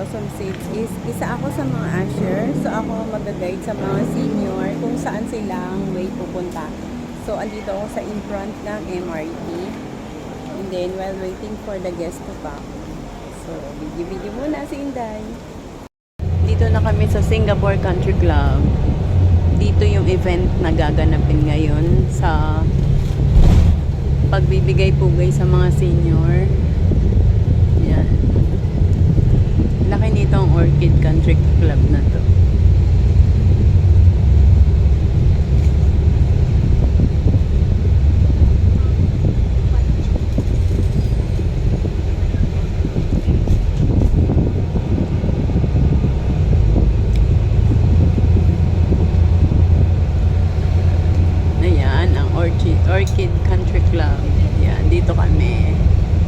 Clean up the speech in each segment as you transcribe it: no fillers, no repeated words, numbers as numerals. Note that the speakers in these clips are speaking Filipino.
Blossom Seeds is isa ako sa mga usher. So ako mag-guide sa mga senior kung saan silang way pupunta. So andito ako sa in front ng MRT. And then while waiting for the guest to come. So video muna si Inday. Dito na kami sa Singapore Country Club. Dito yung event na gaganapin ngayon sa pagbibigay-pugay sa mga senior. Yan. Laki nitong Orchid Country Club na to. Ayan, ang Orchid Country Club. Yan, dito kami.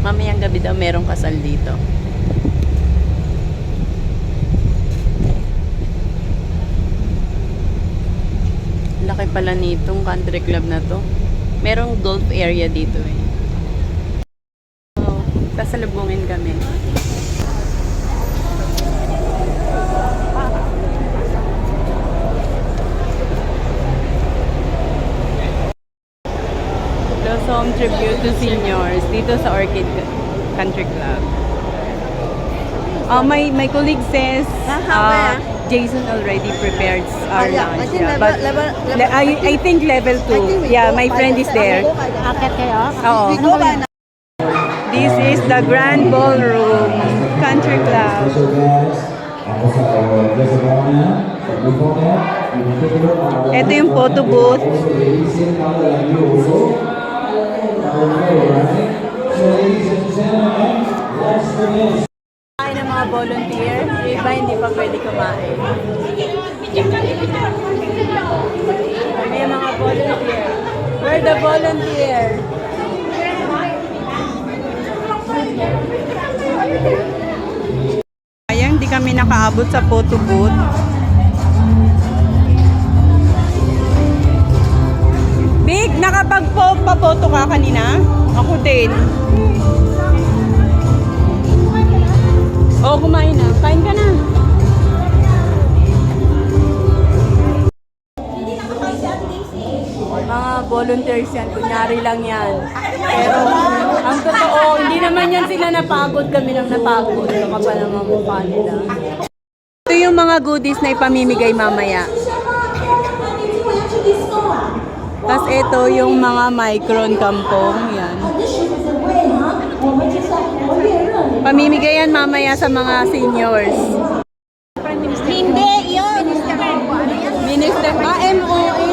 Mamayang gabi daw merong kasal dito. Laki pala nitong country club na to. Merong golf area dito eh. So, sasalubungin kami. Blossom Tribute to Seniors dito sa Orchid Country Club. My colleague says Jason already prepared our lunch. Yeah, but I think level 2. Yeah, my friend is there. Akit kayo? Oo. This is the Grand Ballroom Country Club. Ito yung photo booth. Kumain ng mga volunteer, yung iba hindi pa pwede kumain. May mga volunteer. We're the volunteer. Sayang, di kami nakaabot sa photo booth. Big, nakapagpa-photo ka kanina? Ako din. Oo, kumain na. Kain ka na. Mga volunteers yan. Kunyari lang yan. Pero, ang totoo, hindi naman yan sila napagod. Kami lang napagod. Baka pa naman mukha nila. Ito yung mga goodies na ipamimigay mamaya. Tapos ito yung mga micron kampong. Yan. Pamimigay yan mamaya sa mga seniors. Hindi, yun. Minister, MOM.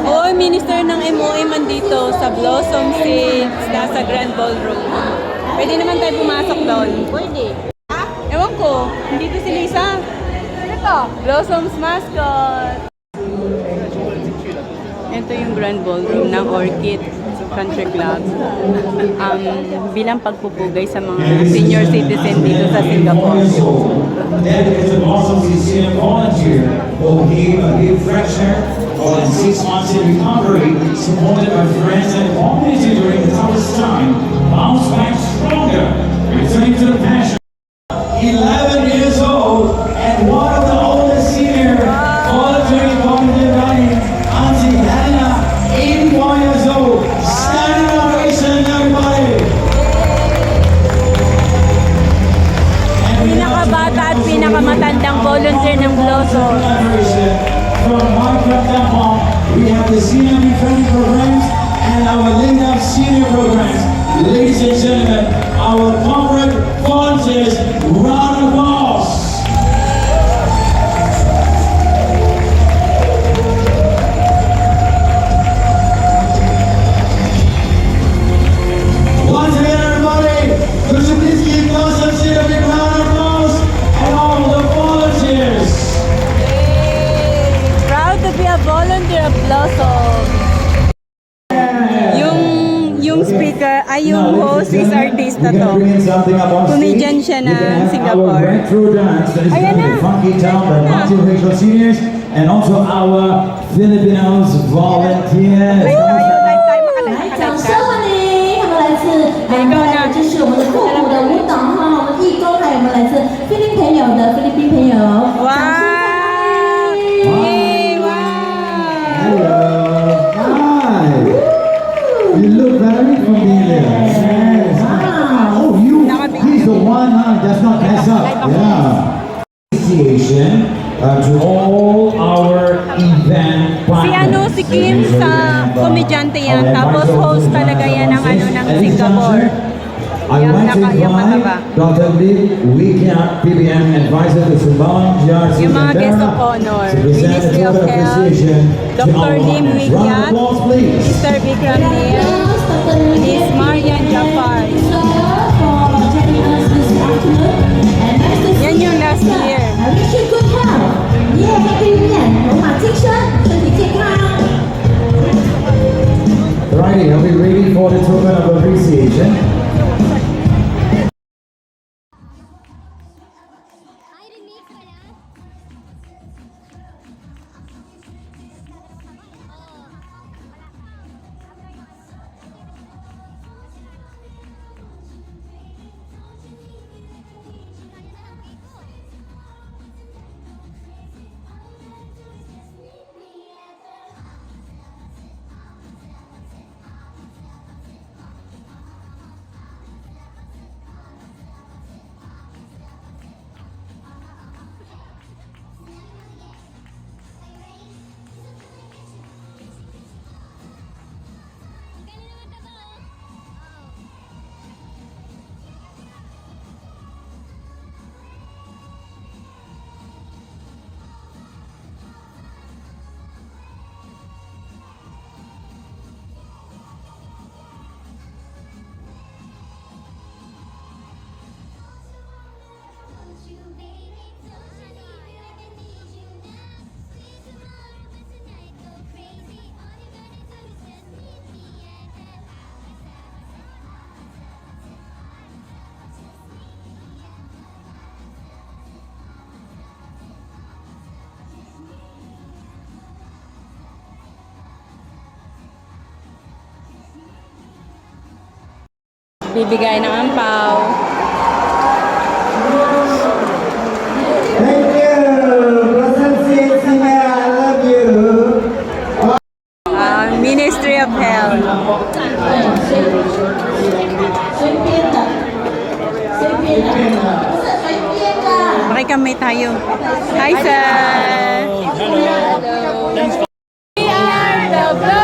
Oo, minister ng MOM andito sa Blossom Seeds, nasa Grand Ballroom. Pwede naman tayo pumasok doon. Pwede. Ewan ko, dito si Lisa. Ano to? Blossom's mascot. Ito yung Grand Ballroom ng Orchid Country Club. Bilang pagpupugay sa mga senior citizen dito sa Singapore. Dedicated to Blossom Seeds volunteer will give a gift freshener for 6 months in recovery, supported by friends and community during the toughest time. Bounce back stronger, returning to the passion. 11 years old and one of the oldest senior voluntary volunteer running, Auntie Hannah, 81 years old. Standing ovation, everybody. Pinakabata at pinakamatandang volunteer ng Blossom. From Minecraft Temple, we have the senior training programs and our Linda senior programs. Ladies and gentlemen, our corporate volunteers, round of applause. Once again, everybody, could you please give Blossom Seeds a big round of applause and all the volunteers. Proud to be a volunteer of Blossom. Yung speaker, yung host is artista to. Comedian siya ng Singapore. Ayan na! Multiracial seniors and also our Filipinos volunteers. 掌声欢迎，他们来自，这是我们的复古的舞蹈哈，我们义工，还有我们来自 yan. Tapos host talaga yan ng ano ng Singapore. I Yung would like to yung mataba. invite Dr. Lee Wikia, PBM Advisor to Sumbawan, GRC Yung mga guest of Canberra, honor. to present a Ministry of token of Health, appreciation to Dr. our Lim partners. Round of Wikiat, applause, please. Mr. Vikram Nair, Miss Marian Jafar. Yan yung last year. I wish you good health. 耶，Happy New Year，龙马精神，身体健康。 Righty, are we ready for the token of appreciation? Bibigay ng ampaw. Thank you! Present I love you! Ministry of Health. Makikamay tayo. Hi, sir! We are the